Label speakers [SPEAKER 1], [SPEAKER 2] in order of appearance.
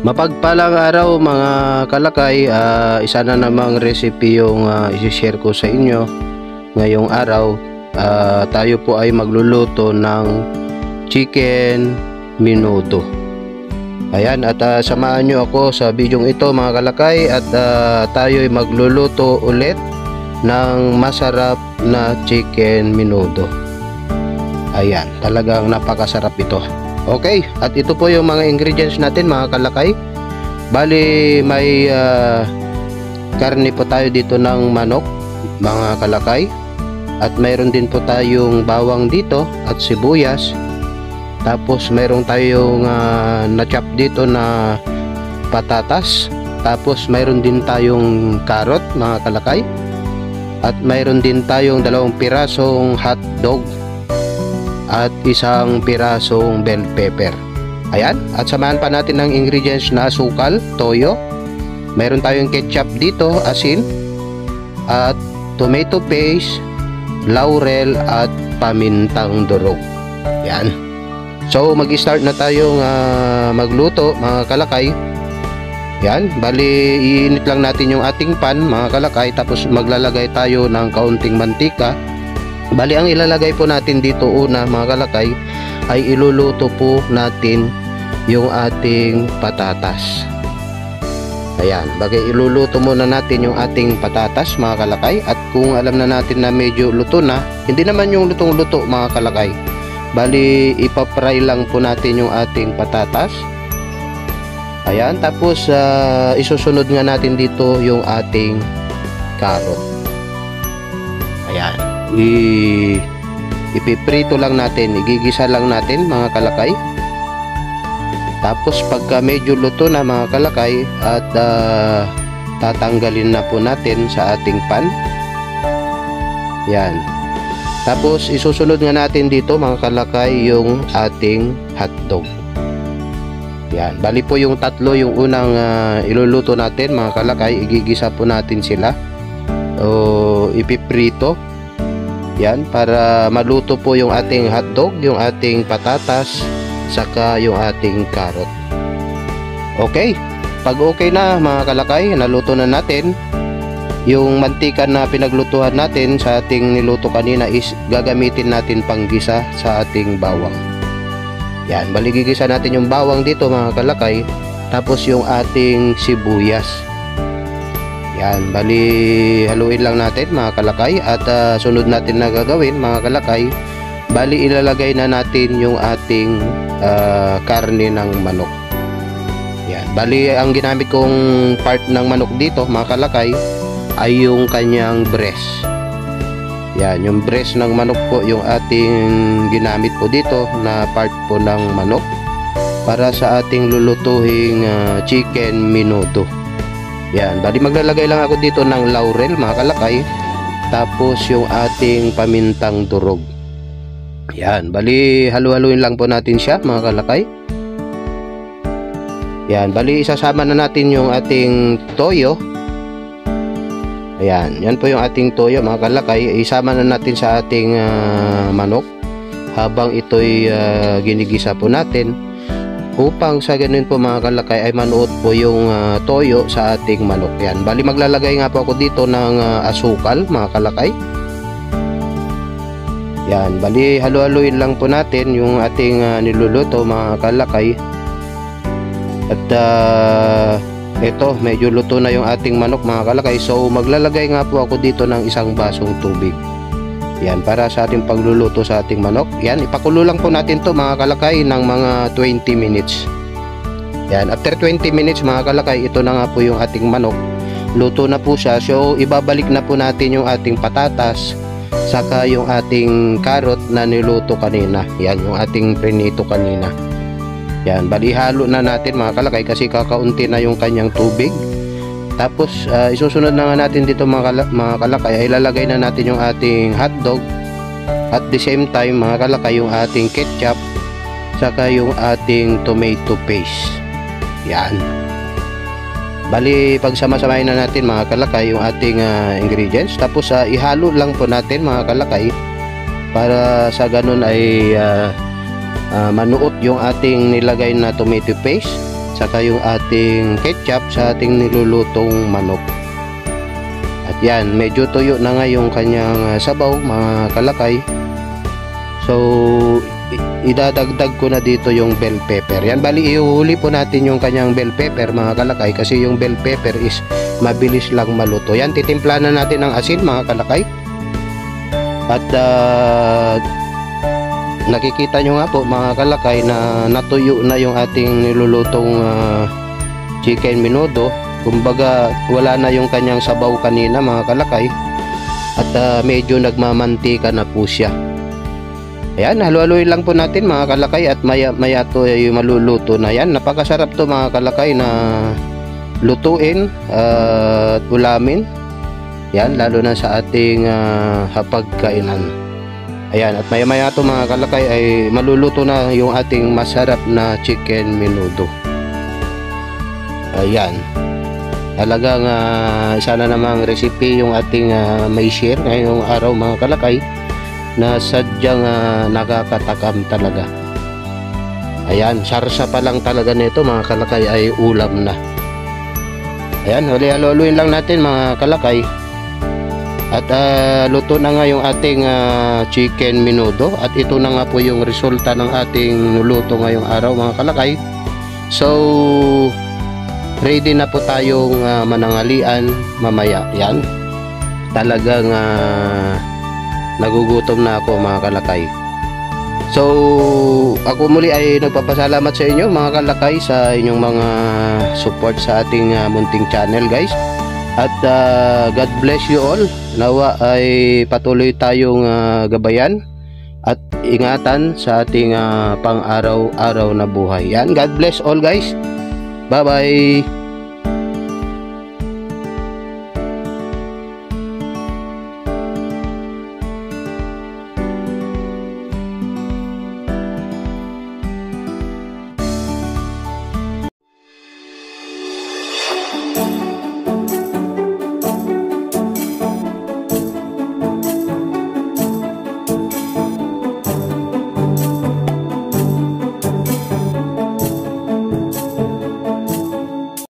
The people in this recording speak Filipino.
[SPEAKER 1] Mapagpalang araw mga kalakay, isa na namang recipe yung isi-share ko sa inyo ngayong araw. Tayo po ay magluluto ng chicken menudo. Ayan, at samahan nyo ako sa bidyong ito mga kalakay, at tayo ay magluluto ulit ng masarap na chicken menudo. Ayan, talagang napakasarap ito. Okay, at ito po yung mga ingredients natin mga kalakay. Bali may karne po tayo dito ng manok mga kalakay, at mayroon din po tayong bawang dito at sibuyas. Tapos mayroon tayong na-chop dito na patatas. Tapos mayroon din tayong carrot mga kalakay, at mayroon din tayong 2 pirasong hotdog at 1 pirasong bell pepper. Ayan, at samahan pa natin ng ingredients na asukal, toyo. Meron tayong ketchup dito, asin, at tomato paste, laurel, at pamintang durog. Ayan. So mag-start na tayong magluto mga kalakay. Ayan, bali iinit lang natin yung ating pan mga kalakay. Tapos maglalagay tayo ng kaunting mantika. Bali ang ilalagay po natin dito una mga kalakay ay iluluto po natin yung ating patatas. Ayan, bagay iluluto muna natin yung ating patatas mga kalakay. At kung alam na natin na medyo luto na, hindi naman yung lutong-luto mga kalakay, bali ipapry lang po natin yung ating patatas. Ayan, tapos isusunod nga natin dito yung ating carrot. Ayan, ipiprito lang natin, igigisa lang natin mga kalakay. Tapos pagka medyo luto na mga kalakay, at tatanggalin na po natin sa ating pan. Yan. Tapos isusunod nga natin dito mga kalakay yung ating hotdog. Yan, bali po yung tatlo yung unang iluluto natin mga kalakay. Igigisa po natin sila o ipiprito. Yan, para maluto po yung ating hotdog, yung ating patatas, saka yung ating carrot. Okay, pag okay na mga kalakay, naluto na natin, yung mantika na pinaglutuhan natin sa ating niluto kanina is gagamitin natin panggisa sa ating bawang. Yan, bali gigisa natin yung bawang dito mga kalakay. Tapos yung ating sibuyas. Yan, bali haluin lang natin mga kalakay. At sunod natin na gagawin mga kalakay, bali ilalagay na natin yung ating karne ng manok. Yan, bali ang ginamit kong part ng manok dito mga kalakay ay yung kanyang breast. Yan, yung breast ng manok po yung ating ginamit po dito na part po ng manok para sa ating lulutuhing chicken menudo. Yan, bali maglalagay lang ako dito ng laurel mga kalakay. Tapos yung ating pamintang durog. Yan, bali halu-haluin lang po natin siya mga kalakay. Yan, bali isasama na natin yung ating toyo. Ayan, yan po yung ating toyo mga kalakay. Isama na natin sa ating manok habang ito'y ginigisa po natin, upang sa ganun po mga kalakay ay manuot po yung toyo sa ating manok. Yan, bali maglalagay nga po ako dito ng asukal mga kalakay. Yan, bali halu-haluin lang po natin yung ating niluluto mga kalakay. At ito, medyo luto na yung ating manok mga kalakay. So maglalagay nga po ako dito ng 1 basong tubig. Yan, para sa ating pagluluto sa ating manok. Yan, ipakulo lang po natin to mga kalakay ng mga 20 minutes. Yan, after 20 minutes mga kalakay, ito na nga po yung ating manok. Luto na po siya. So ibabalik na po natin yung ating patatas, saka yung ating carrot na niluto kanina. Yan, yung ating prinito kanina. Yan, bali halo na natin mga kalakay kasi kakaunti na yung kanyang tubig. Tapos isusunod na nga natin dito mga kalakay ay ilalagay na natin yung ating hotdog. At the same time mga kalakay, yung ating ketchup, saka yung ating tomato paste. Yan, bali pagsama-samahin na natin mga kalakay yung ating ingredients. Tapos ihalo lang po natin mga kalakay, para sa ganun ay manuot yung ating nilagay na tomato paste, saka yung ating ketchup sa ating nilulutong manok. At yan, medyo tuyo na nga yung kanyang sabaw mga kalakay. So idadagdag ko na dito yung bell pepper. Yan, bali ihuli po natin yung kanyang bell pepper mga kalakay, kasi yung bell pepper is mabilis lang maluto. Yan, titimpla na natin ng asin mga kalakay. At nakikita nyo nga po mga kalakay na natuyo na yung ating nilulutong chicken menudo. Kumbaga wala na yung kanyang sabaw kanina mga kalakay, at medyo nagmamantika na po siya. Ayan, halo-haloyin lang po natin mga kalakay, at maya to ay maluluto na. Yan, napakasarap to mga kalakay na lutuin at ulamin. Yan, lalo na sa ating hapagkainan. Ayan, at maya to mga kalakay ay maluluto na yung ating masarap na chicken menudo. Ayan, talagang isa na namang recipe yung ating may share ngayong araw mga kalakay, na sadyang nakakatakam talaga. Ayan, sarsa pa lang talaga nito mga kalakay ay ulam na. Ayan, halo-haloin lang natin mga kalakay. At luto na nga yung ating chicken menudo, at ito na nga po yung resulta ng ating luto ngayong araw mga kalakay. So ready na po tayong manangalian mamaya. Yan, talagang nagugutom na ako mga kalakay. So ako muli ay nagpapasalamat sa inyo mga kalakay sa inyong mga support sa ating munting channel guys. At God bless you all. Nawa ay patuloy tayong gabayan at ingatan sa ating pang araw-araw na buhay. Yan, God bless all guys. Bye bye.